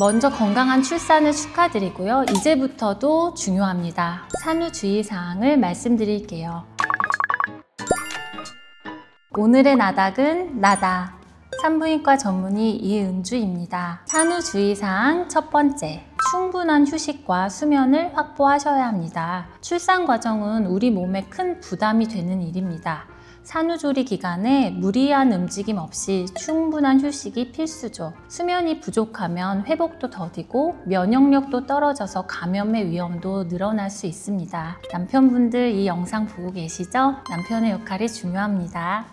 먼저 건강한 출산을 축하드리고요. 이제부터도 중요합니다. 산후주의사항을 말씀드릴게요. 오늘의 나닥은 나다. 산부인과 전문의 이은주입니다. 산후주의사항 첫 번째, 충분한 휴식과 수면을 확보하셔야 합니다. 출산 과정은 우리 몸에 큰 부담이 되는 일입니다. 산후조리 기간에 무리한 움직임 없이 충분한 휴식이 필수죠. 수면이 부족하면 회복도 더디고 면역력도 떨어져서 감염의 위험도 늘어날 수 있습니다. 남편분들 이 영상 보고 계시죠? 남편의 역할이 중요합니다.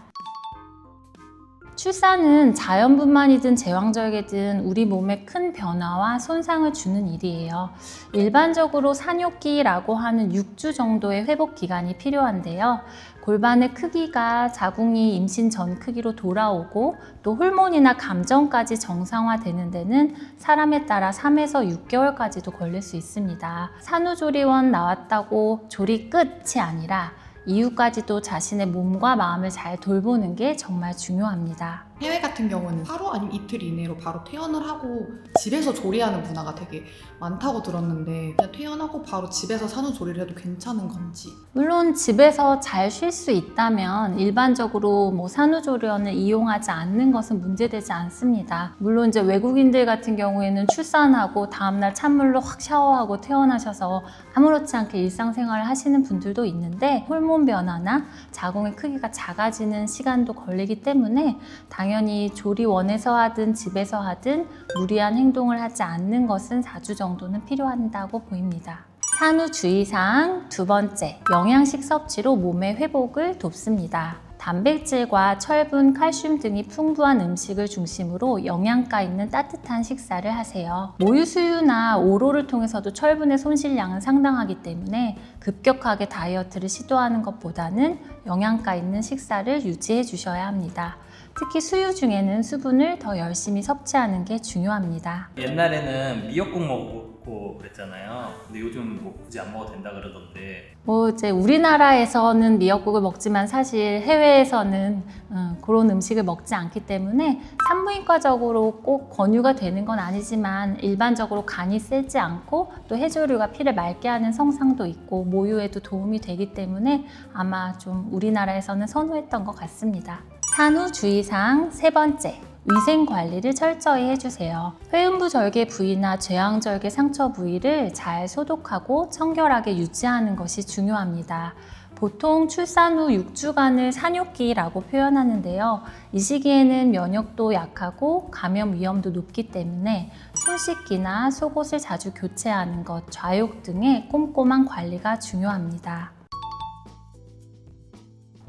출산은 자연분만이든 제왕절개든 우리 몸에 큰 변화와 손상을 주는 일이에요. 일반적으로 산욕기라고 하는 6주 정도의 회복 기간이 필요한데요. 골반의 크기가 자궁이 임신 전 크기로 돌아오고 또 호르몬이나 감정까지 정상화되는 데는 사람에 따라 3에서 6개월까지도 걸릴 수 있습니다. 산후조리원 나왔다고 조리 끝이 아니라 이후까지도 자신의 몸과 마음을 잘 돌보는 게 정말 중요합니다. 해외 같은 경우는 하루 아니면 이틀 이내로 바로 퇴원을 하고 집에서 조리하는 문화가 되게 많다고 들었는데 그냥 퇴원하고 바로 집에서 산후조리를 해도 괜찮은 건지. 물론 집에서 잘 쉴 수 있다면 일반적으로 산후조리원을 이용하지 않는 것은 문제되지 않습니다. 물론 이제 외국인들 같은 경우에는 출산하고 다음날 찬물로 확 샤워하고 퇴원하셔서 아무렇지 않게 일상생활을 하시는 분들도 있는데 호르몬 변화나 자궁의 크기가 작아지는 시간도 걸리기 때문에 당연히 조리원에서 하든 집에서 하든 무리한 행동을 하지 않는 것은 4주 정도는 필요한다고 보입니다. 산후주의사항 두 번째, 영양식 섭취로 몸의 회복을 돕습니다. 단백질과 철분, 칼슘 등이 풍부한 음식을 중심으로 영양가 있는 따뜻한 식사를 하세요. 모유 수유나 오로를 통해서도 철분의 손실량은 상당하기 때문에 급격하게 다이어트를 시도하는 것보다는 영양가 있는 식사를 유지해 주셔야 합니다. 특히 수유 중에는 수분을 더 열심히 섭취하는 게 중요합니다. 옛날에는 미역국 먹고 그랬잖아요. 근데 요즘 굳이 안 먹어도 된다 그러던데. 이제 우리나라에서는 미역국을 먹지만 사실 해외에서는 그런 음식을 먹지 않기 때문에 산부인과적으로 꼭 권유가 되는 건 아니지만 일반적으로 간이 세지 않고 또 해조류가 피를 맑게 하는 성상도 있고 모유에도 도움이 되기 때문에 아마 좀 우리나라에서는 선호했던 것 같습니다. 산후주의사항 세 번째, 위생관리를 철저히 해주세요. 회음부절개 부위나 제왕절개 상처 부위를 잘 소독하고 청결하게 유지하는 것이 중요합니다. 보통 출산 후 6주간을 산욕기라고 표현하는데요. 이 시기에는 면역도 약하고 감염 위험도 높기 때문에 손 씻기나 속옷을 자주 교체하는 것, 좌욕 등의 꼼꼼한 관리가 중요합니다.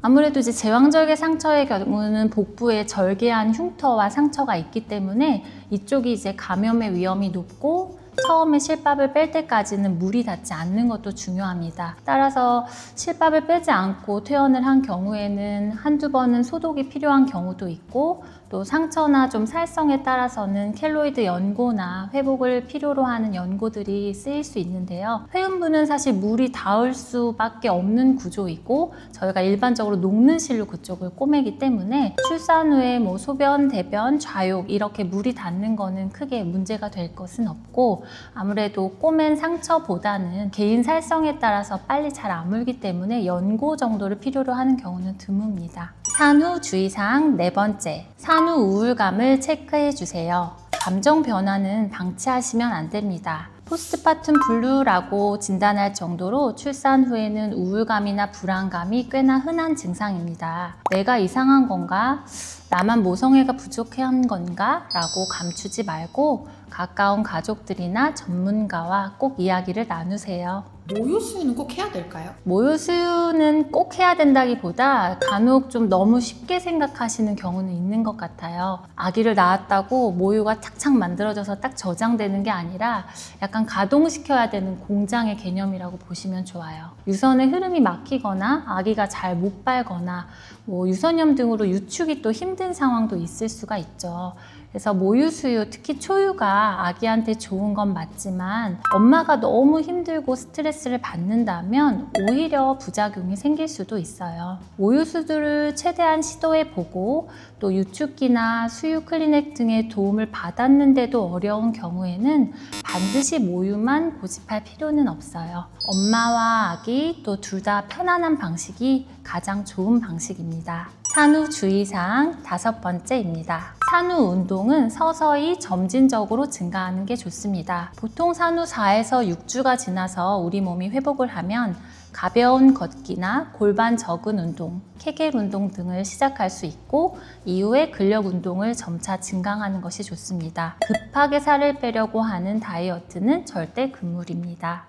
아무래도 이제 제왕절개 상처의 경우는 복부에 절개한 흉터와 상처가 있기 때문에 이쪽이 이제 감염의 위험이 높고 처음에 실밥을 뺄 때까지는 물이 닿지 않는 것도 중요합니다. 따라서 실밥을 빼지 않고 퇴원을 한 경우에는 한두 번은 소독이 필요한 경우도 있고 또 상처나 좀 살성에 따라서는 켈로이드 연고나 회복을 필요로 하는 연고들이 쓰일 수 있는데요. 회음부는 사실 물이 닿을 수밖에 없는 구조이고 저희가 일반적으로 녹는 실로 그쪽을 꼬매기 때문에 출산 후에 소변, 대변, 좌욕 이렇게 물이 닿는 거는 크게 문제가 될 것은 없고 아무래도 꼬맨 상처보다는 개인 살성에 따라서 빨리 잘 아물기 때문에 연고 정도를 필요로 하는 경우는 드뭅니다. 산후주의사항 네 번째, 산후 우울감을 체크해 주세요. 감정 변화는 방치하시면 안 됩니다. 포스트파tum 블루라고 진단할 정도로 출산 후에는 우울감이나 불안감이 꽤나 흔한 증상입니다. 내가 이상한 건가? 나만 모성애가 부족한 건가? 라고 감추지 말고 가까운 가족들이나 전문가와 꼭 이야기를 나누세요. 모유 수유는 꼭 해야 될까요? 모유 수유는 꼭 해야 된다기보다 간혹 좀 너무 쉽게 생각하시는 경우는 있는 것 같아요. 아기를 낳았다고 모유가 착착 만들어져서 딱 저장되는 게 아니라 약간 가동시켜야 되는 공장의 개념이라고 보시면 좋아요. 유선의 흐름이 막히거나 아기가 잘 못 발거나 유선염 등으로 유축이 또 힘든 상황도 있을 수가 있죠. 그래서 모유수유, 특히 초유가 아기한테 좋은 건 맞지만 엄마가 너무 힘들고 스트레스를 받는다면 오히려 부작용이 생길 수도 있어요. 모유수유를 최대한 시도해보고 또 유축기나 수유 클리닉 등의 도움을 받았는데도 어려운 경우에는 반드시 모유만 고집할 필요는 없어요. 엄마와 아기 또 둘 다 편안한 방식이 가장 좋은 방식입니다. 산후 주의사항 5번째입니다. 산후 운동은 서서히 점진적으로 증가하는 게 좋습니다. 보통 산후 4에서 6주가 지나서 우리 몸이 회복을 하면 가벼운 걷기나 골반 적은 운동, 케겔 운동 등을 시작할 수 있고 이후에 근력 운동을 점차 증강하는 것이 좋습니다. 급하게 살을 빼려고 하는 다이어트는 절대 금물입니다.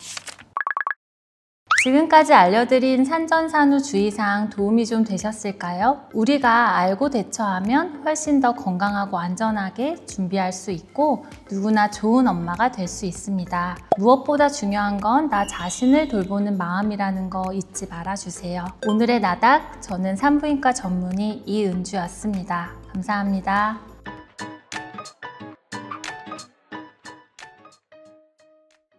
지금까지 알려드린 산전산후 주의사항 도움이 좀 되셨을까요? 우리가 알고 대처하면 훨씬 더 건강하고 안전하게 준비할 수 있고 누구나 좋은 엄마가 될 수 있습니다. 무엇보다 중요한 건 나 자신을 돌보는 마음이라는 거 잊지 말아주세요. 오늘의 나닥, 저는 산부인과 전문의 이은주였습니다. 감사합니다.